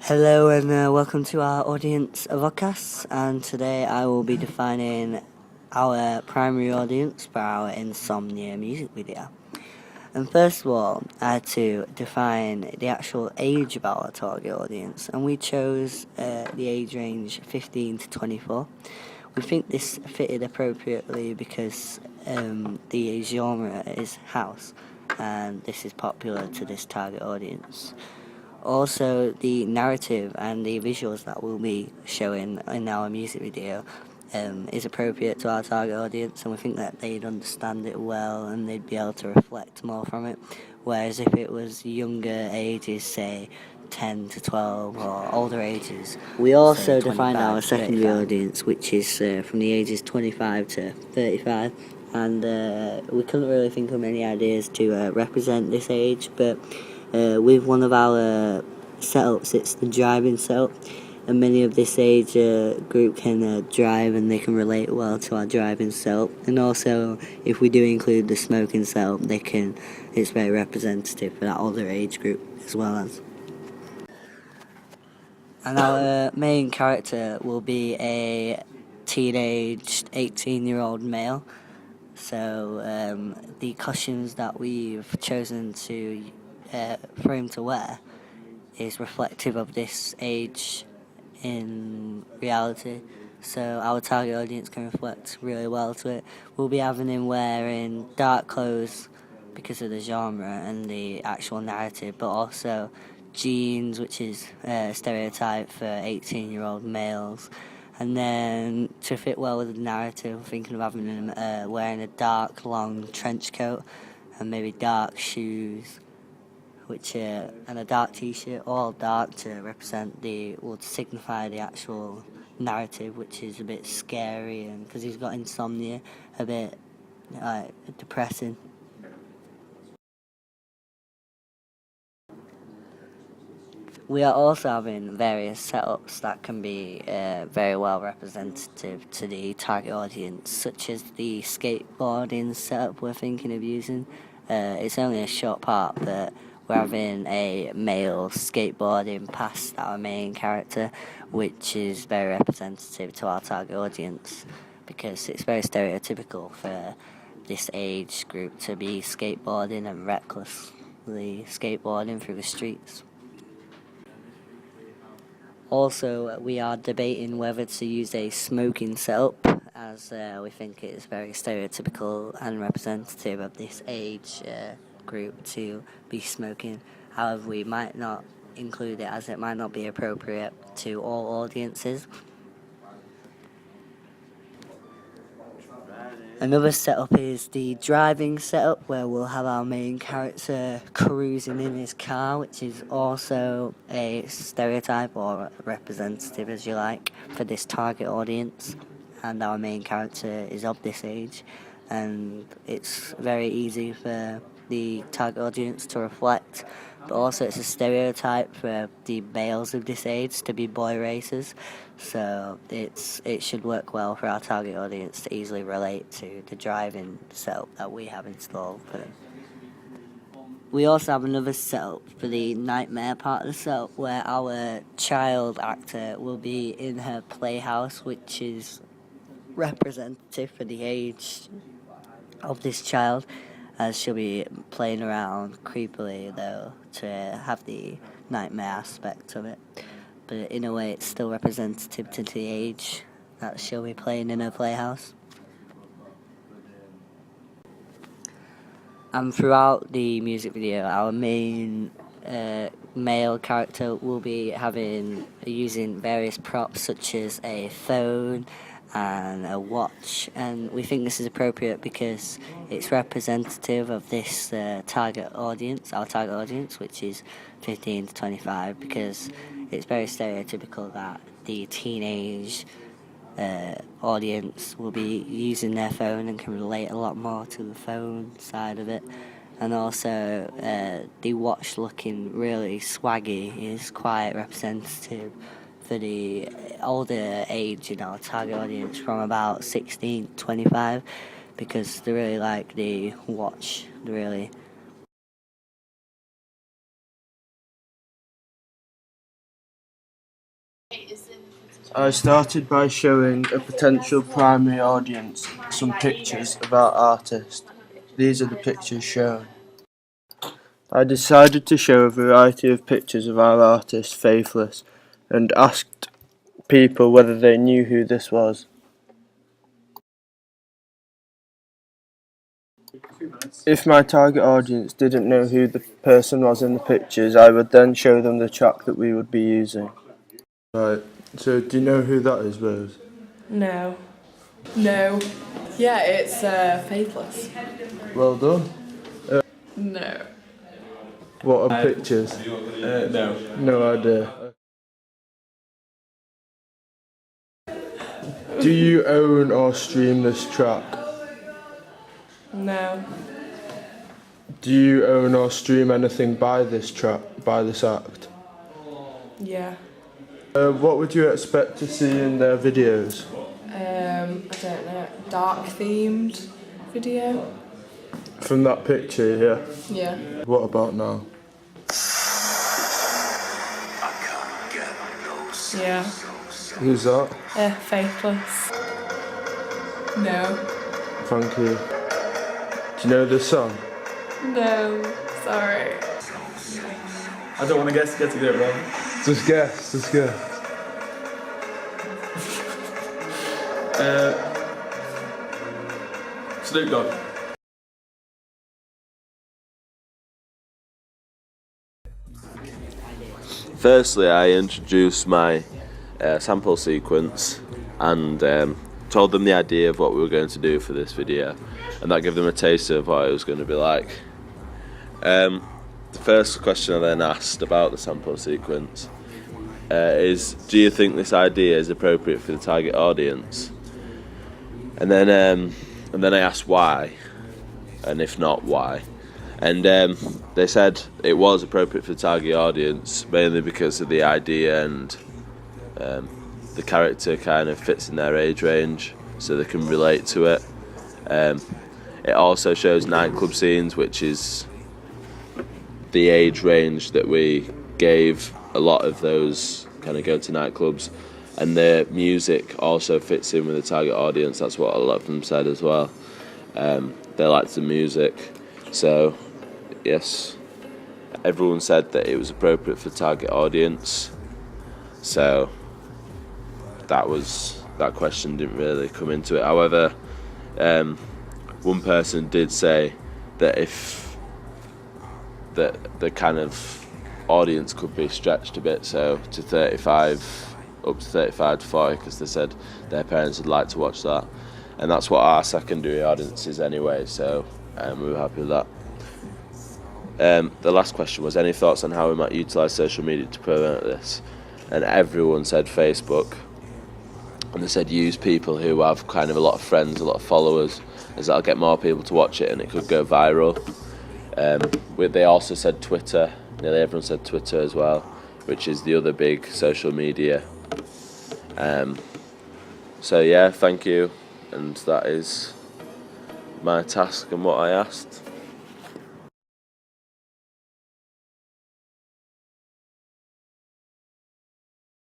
Hello and welcome to our Audeince vodcast, and today I will be defining our primary audience for our Insomnia music video. And first of all, I had to define the actual age of our target audience, and we chose the age range 15 to 24. We think this fitted appropriately because the genre is house, and this is popular to this target audience. Also, the narrative and the visuals that we'll be showing in our music video is appropriate to our target audience, and we think that they'd understand it well and they'd be able to reflect more from it. Whereas if it was younger ages, say 10 to 12, or older ages, we also define our secondary audience, which is from the ages 25 to 35. And we couldn't really think of many ideas to represent this age, but with one of our setups, it's the driving setup, and many of this age group can drive and they can relate well to our driving setup. And also, if we do include the smoking setup, it's very representative for that older age group as well as. And our main character will be a teenaged 18-year-old male. So the costumes that we've chosen for him to wear is reflective of this age in reality. So our target audience can reflect really well to it. We'll be having him wearing dark clothes because of the genre and the actual narrative, but also jeans, which is a stereotype for 18-year-old males. And then to fit well with the narrative, I'm thinking of having him wearing a dark, long trench coat and maybe dark shoes, and a dark t-shirt, all dark to signify the actual narrative, which is a bit scary, and because he's got insomnia, a bit depressing. We are also having various setups that can be very well representative to the target audience, such as the skateboarding setup we're thinking of using. It's only a short part, but we're having a male skateboarding past our main character, which is very representative to our target audience because it's very stereotypical for this age group to be skateboarding and recklessly skateboarding through the streets. Also, we are debating whether to use a smoking setup, as we think it is very stereotypical and representative of this age group to be smoking. However, we might not include it as it might not be appropriate to all audiences. Another setup is the driving setup, where we'll have our main character cruising in his car, which is also a stereotype or representative, as you like, for this target audience. And our main character is of this age, and it's very easy for the target audience to reflect, but also it's a stereotype for the males of this age to be boy racers, so it should work well for our target audience to easily relate to the driving setup that we have installed for them. We also have another setup for the nightmare part of the setup, where our child actor will be in her playhouse, which is representative for the age of this child, as she'll be playing around creepily, though, to have the nightmare aspect of it. But in a way, it's still representative to the age that she'll be playing in her playhouse. And throughout the music video, our main male character will be using various props such as a phone and a watch, and we think this is appropriate because it's representative of this our target audience, which is 15 to 25, because it's very stereotypical that the teenage audience will be using their phone and can relate a lot more to the phone side of it. And also the watch looking really swaggy is quite representative for the older age, target audience from about 16 to 25, because they really like the watch, they really I started by showing a potential primary audience some pictures of our artist. These are the pictures shown. I decided to show a variety of pictures of our artist, Faithless, and asked people whether they knew who this was. If my target audience didn't know who the person was in the pictures, I would then show them the track that we would be using. Right, so do you know who that is, Rose? No. Yeah, it's Faithless. Well done. No. What are pictures? No. No idea. Do you own or stream this track? No. Do you own or stream anything by this track, by this act? Yeah. What would you expect to see in their videos? I don't know. Dark themed video? From that picture here? Yeah. What about now? Yeah. Who's that? Faithless. No. Thank you. Do you know this song? No. Sorry. I don't want to guess. Get to do it wrong. Just guess, just guess. Snoop Dogg. Firstly, I introduced my sample sequence and told them the idea of what we were going to do for this video, and that gave them a taste of what it was going to be like. The first question I then asked about the sample sequence is, do you think this idea is appropriate for the target audience? And then I asked why, and if not, why. And they said it was appropriate for the target audience, mainly because of the idea and the character kind of fits in their age range, so they can relate to it. It also shows nightclub scenes, which is the age range that we gave a lot of those kind of go to nightclubs. And the music also fits in with the target audience. That's what a lot of them said as well. They liked the music. So, yes, everyone said that it was appropriate for the target audience. So, that question didn't really come into it. However, one person did say that if the kind of audience could be stretched a bit, so to 35, up to 35 to 40, because they said their parents would like to watch that, and that's what our secondary audience is anyway, so we were happy with that. The last question was, any thoughts on how we might utilise social media to promote this? And everyone said Facebook, and they said use people who have kind of a lot of friends, a lot of followers, as that'll get more people to watch it and it could go viral. They also said Twitter. Nearly everyone said Twitter as well, which is the other big social media. So yeah, thank you, and that is my task and what I asked.